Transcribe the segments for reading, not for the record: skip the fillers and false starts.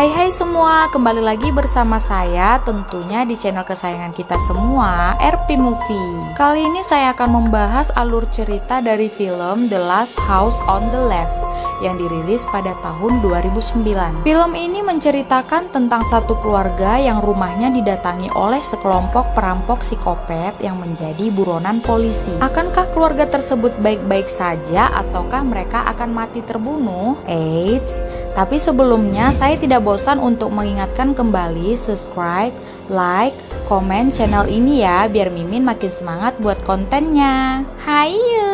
Hai semua, kembali lagi bersama saya tentunya di channel kesayangan kita semua, RP Movie. Kali ini saya akan membahas alur cerita dari film The Last House on the Left yang dirilis pada tahun 2009. Film ini menceritakan tentang satu keluarga yang rumahnya didatangi oleh sekelompok perampok psikopat yang menjadi buronan polisi. Akankah keluarga tersebut baik-baik saja ataukah mereka akan mati terbunuh? Eits, tapi sebelumnya saya tidak bosan untuk mengingatkan kembali subscribe, like, komen channel ini ya biar Mimin makin semangat buat kontennya. Hayu!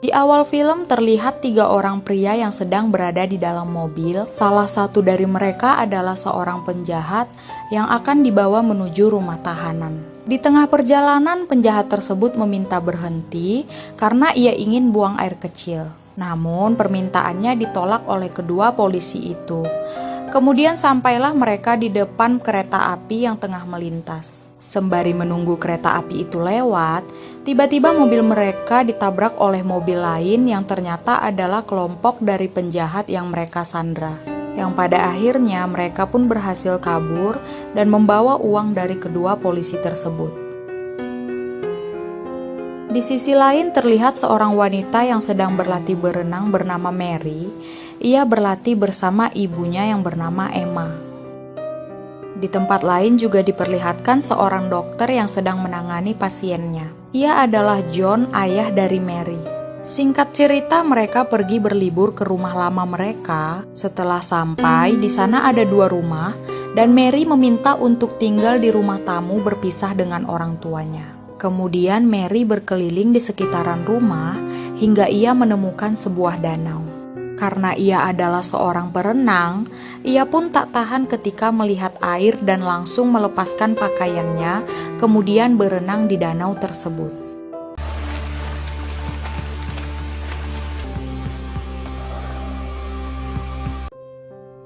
Di awal film terlihat 3 orang pria yang sedang berada di dalam mobil. Salah satu dari mereka adalah seorang penjahat yang akan dibawa menuju rumah tahanan. Di tengah perjalanan, penjahat tersebut meminta berhenti karena ia ingin buang air kecil. Namun permintaannya ditolak oleh kedua polisi itu. Kemudian sampailah mereka di depan kereta api yang tengah melintas. Sembari menunggu kereta api itu lewat, tiba-tiba mobil mereka ditabrak oleh mobil lain yang ternyata adalah kelompok dari penjahat yang mereka sandra. Yang pada akhirnya mereka pun berhasil kabur dan membawa uang dari kedua polisi tersebut. Di sisi lain terlihat seorang wanita yang sedang berlatih berenang bernama Mary. Ia berlatih bersama ibunya yang bernama Emma. Di tempat lain juga diperlihatkan seorang dokter yang sedang menangani pasiennya. Ia adalah John, ayah dari Mary. Singkat cerita, mereka pergi berlibur ke rumah lama mereka. Setelah sampai, di sana ada 2 rumah, dan Mary meminta untuk tinggal di rumah tamu berpisah dengan orang tuanya. Kemudian Mary berkeliling di sekitaran rumah hingga ia menemukan sebuah danau. Karena ia adalah seorang perenang, ia pun tak tahan ketika melihat air dan langsung melepaskan pakaiannya, kemudian berenang di danau tersebut.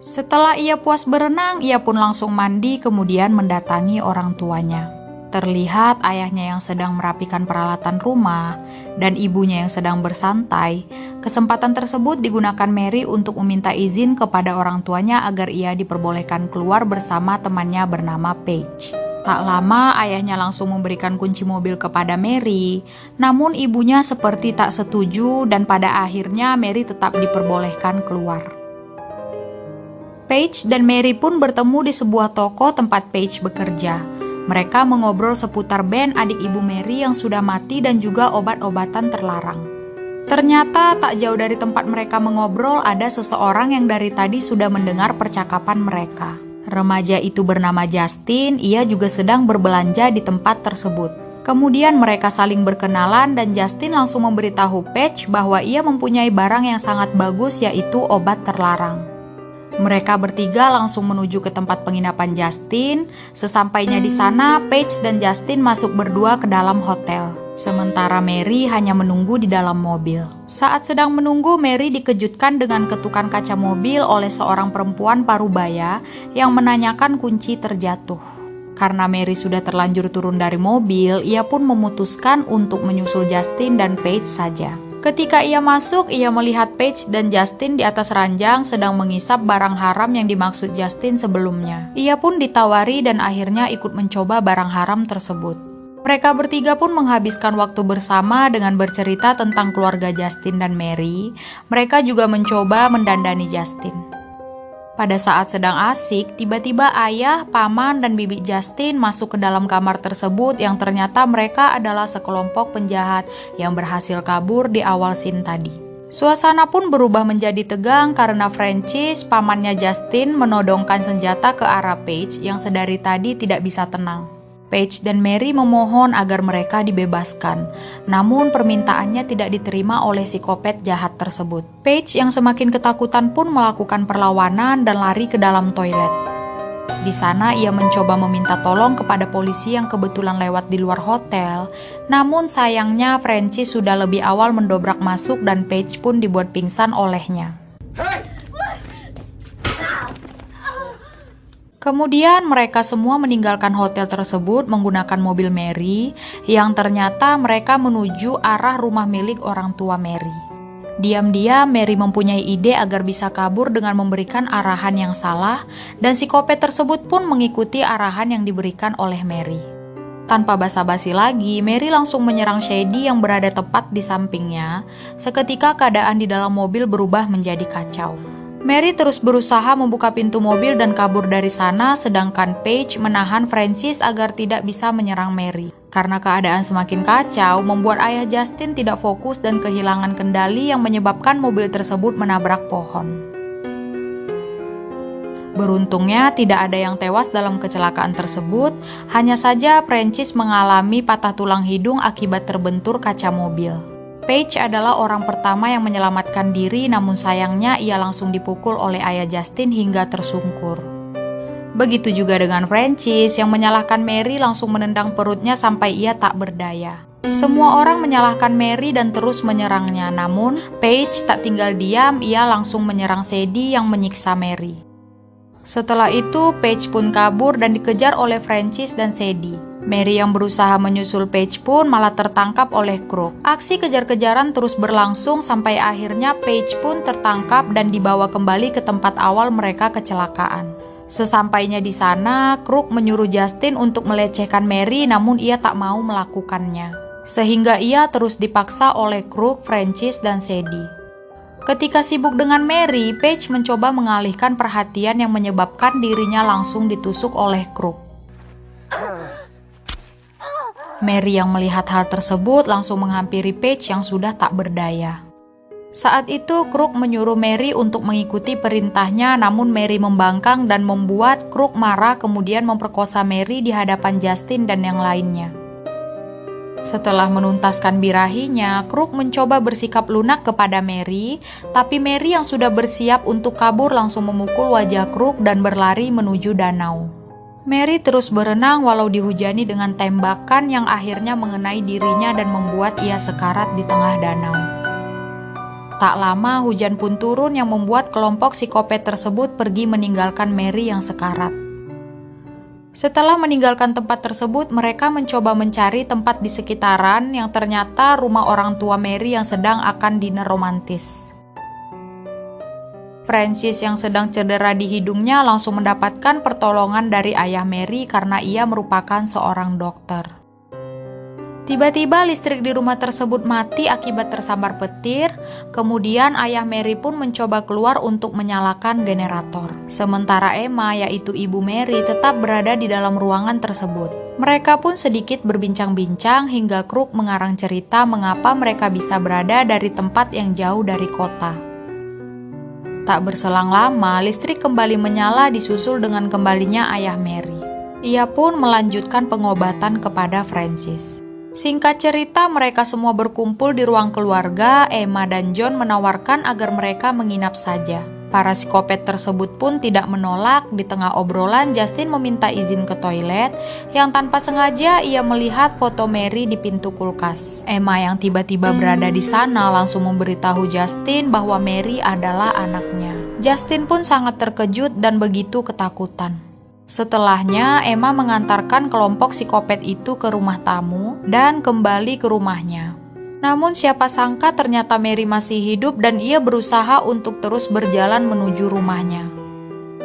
Setelah ia puas berenang, ia pun langsung mandi kemudian mendatangi orang tuanya. Terlihat ayahnya yang sedang merapikan peralatan rumah dan ibunya yang sedang bersantai. Kesempatan tersebut digunakan Mary untuk meminta izin kepada orang tuanya agar ia diperbolehkan keluar bersama temannya bernama Paige. Tak lama ayahnya langsung memberikan kunci mobil kepada Mary, namun ibunya seperti tak setuju dan pada akhirnya Mary tetap diperbolehkan keluar. Paige dan Mary pun bertemu di sebuah toko tempat Paige bekerja. Mereka mengobrol seputar band adik ibu Mary yang sudah mati dan juga obat-obatan terlarang. Ternyata tak jauh dari tempat mereka mengobrol ada seseorang yang dari tadi sudah mendengar percakapan mereka. Remaja itu bernama Justin, ia juga sedang berbelanja di tempat tersebut. Kemudian mereka saling berkenalan dan Justin langsung memberitahu Paige bahwa ia mempunyai barang yang sangat bagus yaitu obat terlarang. Mereka bertiga langsung menuju ke tempat penginapan Justin. Sesampainya di sana, Paige dan Justin masuk berdua ke dalam hotel. Sementara Mary hanya menunggu di dalam mobil. Saat sedang menunggu, Mary dikejutkan dengan ketukan kaca mobil oleh seorang perempuan parubaya yang menanyakan kunci terjatuh. Karena Mary sudah terlanjur turun dari mobil, ia pun memutuskan untuk menyusul Justin dan Paige saja. Ketika ia masuk, ia melihat Paige dan Justin di atas ranjang sedang mengisap barang haram yang dimaksud Justin sebelumnya. Ia pun ditawari dan akhirnya ikut mencoba barang haram tersebut. Mereka bertiga pun menghabiskan waktu bersama dengan bercerita tentang keluarga Justin dan Mary. Mereka juga mencoba mendandani Justin. Pada saat sedang asik, tiba-tiba ayah, paman, dan bibi Justin masuk ke dalam kamar tersebut yang ternyata mereka adalah sekelompok penjahat yang berhasil kabur di awal scene tadi. Suasana pun berubah menjadi tegang karena Francis, pamannya Justin, menodongkan senjata ke arah Paige yang sedari tadi tidak bisa tenang. Paige dan Mary memohon agar mereka dibebaskan, namun permintaannya tidak diterima oleh psikopat jahat tersebut. Paige yang semakin ketakutan pun melakukan perlawanan dan lari ke dalam toilet. Di sana ia mencoba meminta tolong kepada polisi yang kebetulan lewat di luar hotel, namun sayangnya Francis sudah lebih awal mendobrak masuk dan Paige pun dibuat pingsan olehnya. Kemudian mereka semua meninggalkan hotel tersebut menggunakan mobil Mary yang ternyata mereka menuju arah rumah milik orang tua Mary. Diam-diam Mary mempunyai ide agar bisa kabur dengan memberikan arahan yang salah dan psikopat tersebut pun mengikuti arahan yang diberikan oleh Mary. Tanpa basa-basi lagi, Mary langsung menyerang Shady yang berada tepat di sampingnya. Seketika keadaan di dalam mobil berubah menjadi kacau. Mary terus berusaha membuka pintu mobil dan kabur dari sana, sedangkan Paige menahan Francis agar tidak bisa menyerang Mary. Karena keadaan semakin kacau, membuat ayah Justin tidak fokus dan kehilangan kendali yang menyebabkan mobil tersebut menabrak pohon. Beruntungnya tidak ada yang tewas dalam kecelakaan tersebut, hanya saja Francis mengalami patah tulang hidung akibat terbentur kaca mobil. Paige adalah orang pertama yang menyelamatkan diri, namun sayangnya ia langsung dipukul oleh ayah Justin hingga tersungkur. Begitu juga dengan Francis yang menyalahkan Mary langsung menendang perutnya sampai ia tak berdaya. Semua orang menyalahkan Mary dan terus menyerangnya, namun Paige tak tinggal diam, ia langsung menyerang Sadie yang menyiksa Mary. Setelah itu Paige pun kabur dan dikejar oleh Francis dan Sadie. Mary yang berusaha menyusul Paige pun malah tertangkap oleh Crook. Aksi kejar-kejaran terus berlangsung sampai akhirnya Paige pun tertangkap dan dibawa kembali ke tempat awal mereka kecelakaan. Sesampainya di sana, Crook menyuruh Justin untuk melecehkan Mary namun ia tak mau melakukannya. Sehingga ia terus dipaksa oleh Crook, Francis, dan Sadie. Ketika sibuk dengan Mary, Paige mencoba mengalihkan perhatian yang menyebabkan dirinya langsung ditusuk oleh Crook. Mary yang melihat hal tersebut langsung menghampiri Paige yang sudah tak berdaya. Saat itu Crook menyuruh Mary untuk mengikuti perintahnya, namun Mary membangkang dan membuat Crook marah, kemudian memperkosa Mary di hadapan Justin dan yang lainnya. Setelah menuntaskan birahinya, Crook mencoba bersikap lunak kepada Mary, tapi Mary yang sudah bersiap untuk kabur langsung memukul wajah Crook dan berlari menuju danau. Mary terus berenang walau dihujani dengan tembakan yang akhirnya mengenai dirinya dan membuat ia sekarat di tengah danau. Tak lama hujan pun turun yang membuat kelompok psikopat tersebut pergi meninggalkan Mary yang sekarat. Setelah meninggalkan tempat tersebut, mereka mencoba mencari tempat di sekitaran yang ternyata rumah orang tua Mary yang sedang akan dinner romantis. Francis yang sedang cedera di hidungnya langsung mendapatkan pertolongan dari ayah Mary karena ia merupakan seorang dokter. Tiba-tiba listrik di rumah tersebut mati akibat tersambar petir, kemudian ayah Mary pun mencoba keluar untuk menyalakan generator. Sementara Emma, yaitu ibu Mary, tetap berada di dalam ruangan tersebut. Mereka pun sedikit berbincang-bincang hingga Crook mengarang cerita mengapa mereka bisa berada dari tempat yang jauh dari kota. Tak berselang lama, listrik kembali menyala disusul dengan kembalinya ayah Mary. Ia pun melanjutkan pengobatan kepada Francis. Singkat cerita, mereka semua berkumpul di ruang keluarga. Emma dan John menawarkan agar mereka menginap saja. Para psikopat tersebut pun tidak menolak. Di tengah obrolan, Justin meminta izin ke toilet, yang tanpa sengaja ia melihat foto Mary di pintu kulkas. Emma yang tiba-tiba berada di sana langsung memberitahu Justin bahwa Mary adalah anaknya. Justin pun sangat terkejut dan begitu ketakutan. Setelahnya, Emma mengantarkan kelompok psikopat itu ke rumah tamu dan kembali ke rumahnya. Namun siapa sangka ternyata Mary masih hidup dan ia berusaha untuk terus berjalan menuju rumahnya.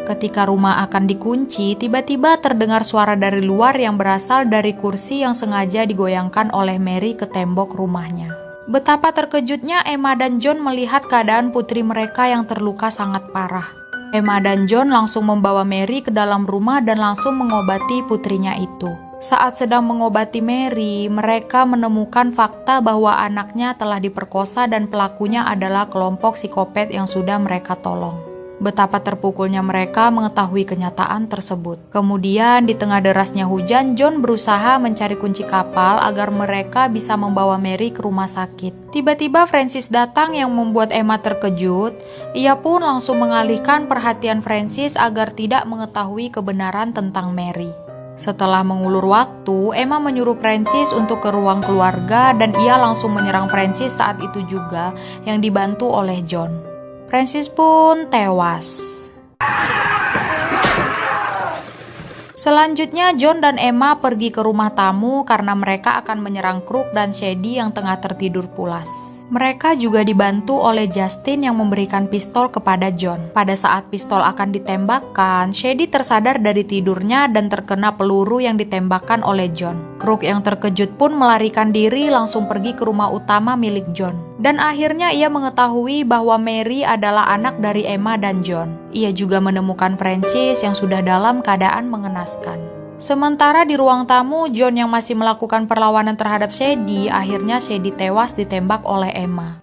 Ketika rumah akan dikunci, tiba-tiba terdengar suara dari luar yang berasal dari kursi yang sengaja digoyangkan oleh Mary ke tembok rumahnya. Betapa terkejutnya Emma dan John melihat keadaan putri mereka yang terluka sangat parah. Emma dan John langsung membawa Mary ke dalam rumah dan langsung mengobati putrinya itu. Saat sedang mengobati Mary, mereka menemukan fakta bahwa anaknya telah diperkosa dan pelakunya adalah kelompok psikopat yang sudah mereka tolong. Betapa terpukulnya mereka mengetahui kenyataan tersebut. Kemudian di tengah derasnya hujan, John berusaha mencari kunci kapal agar mereka bisa membawa Mary ke rumah sakit. Tiba-tiba Francis datang yang membuat Emma terkejut. Ia pun langsung mengalihkan perhatian Francis agar tidak mengetahui kebenaran tentang Mary. Setelah mengulur waktu, Emma menyuruh Francis untuk ke ruang keluarga dan ia langsung menyerang Francis saat itu juga yang dibantu oleh John. Francis pun tewas. Selanjutnya, John dan Emma pergi ke rumah tamu karena mereka akan menyerang Crook dan Shady yang tengah tertidur pulas. Mereka juga dibantu oleh Justin yang memberikan pistol kepada John. Pada saat pistol akan ditembakkan, Shady tersadar dari tidurnya dan terkena peluru yang ditembakkan oleh John. Crook yang terkejut pun melarikan diri langsung pergi ke rumah utama milik John. Dan akhirnya ia mengetahui bahwa Mary adalah anak dari Emma dan John. Ia juga menemukan Francis yang sudah dalam keadaan mengenaskan. Sementara di ruang tamu, John yang masih melakukan perlawanan terhadap Shady, akhirnya Shady tewas ditembak oleh Emma.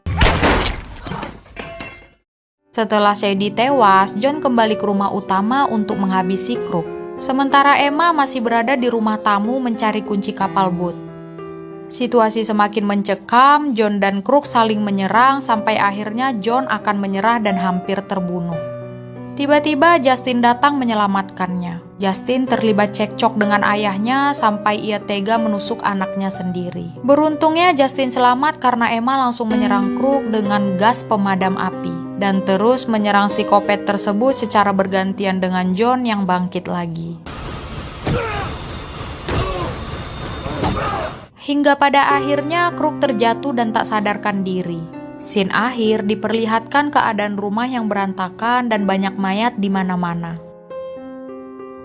Setelah Shady tewas, John kembali ke rumah utama untuk menghabisi Crook. Sementara Emma masih berada di rumah tamu mencari kunci kapal boat. Situasi semakin mencekam, John dan Crook saling menyerang sampai akhirnya John akan menyerah dan hampir terbunuh. Tiba-tiba Justin datang menyelamatkannya. Justin terlibat cekcok dengan ayahnya sampai ia tega menusuk anaknya sendiri. Beruntungnya Justin selamat karena Emma langsung menyerang Crook dengan gas pemadam api dan terus menyerang psikopat tersebut secara bergantian dengan John yang bangkit lagi. Hingga pada akhirnya Crook terjatuh dan tak sadarkan diri. Scene akhir diperlihatkan keadaan rumah yang berantakan dan banyak mayat di mana-mana.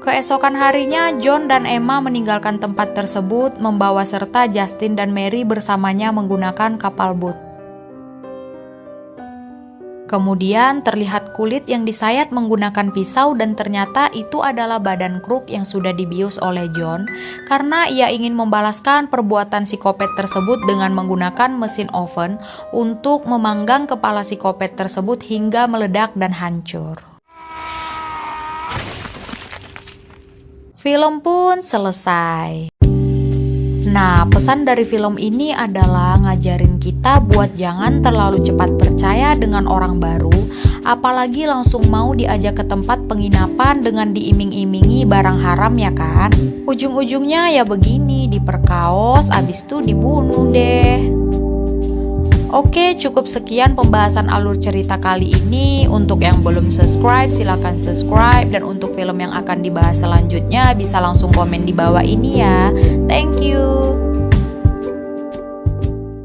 Keesokan harinya, John dan Emma meninggalkan tempat tersebut, membawa serta Justin dan Mary bersamanya menggunakan kapal boat. Kemudian terlihat kulit yang disayat menggunakan pisau dan ternyata itu adalah badan Crook yang sudah dibius oleh John karena ia ingin membalaskan perbuatan psikopat tersebut dengan menggunakan mesin oven untuk memanggang kepala psikopat tersebut hingga meledak dan hancur. Film pun selesai. Nah, pesan dari film ini adalah ngajarin kita buat jangan terlalu cepat percaya dengan orang baru, apalagi langsung mau diajak ke tempat penginapan dengan diiming-imingi barang haram ya kan? Ujung-ujungnya ya begini, diperkaos, abis itu dibunuh deh. Oke, cukup sekian pembahasan alur cerita kali ini. Untuk yang belum subscribe, silahkan subscribe. Dan untuk film yang akan dibahas selanjutnya, bisa langsung komen di bawah ini ya. Thank you.